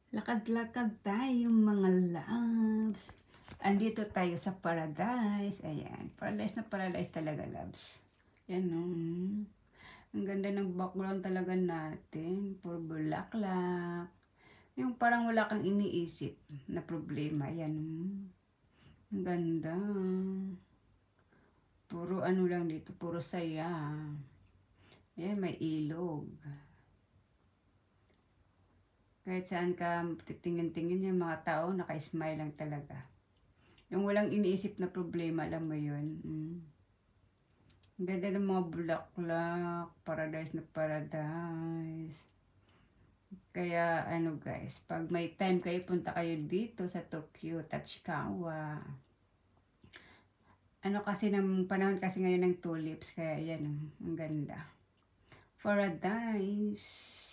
Lakad-lakad tayo mga loves. Andito tayo sa paradise. Ayan. Paradise talaga, loves. Yan, ang ganda ng background talaga natin. Puro bulaklak. Yung parang wala kang iniisip na problema. Yan, ang ganda. Puro ano lang dito. Puro saya. Yan, may ilog. Kahit saan ka titingin-tingin yung mga tao, naka-smile lang talaga. Yung walang iniisip na problema, alam mo yun. Ang ganda ng mga bulaklak, paradise na paradise. Kaya ano guys, pag may time kayo, punta kayo dito sa Tokyo, Tachikawa. Ano kasi ng panahon kasi ngayon ng tulips, kaya yan, ang ganda. Paradise.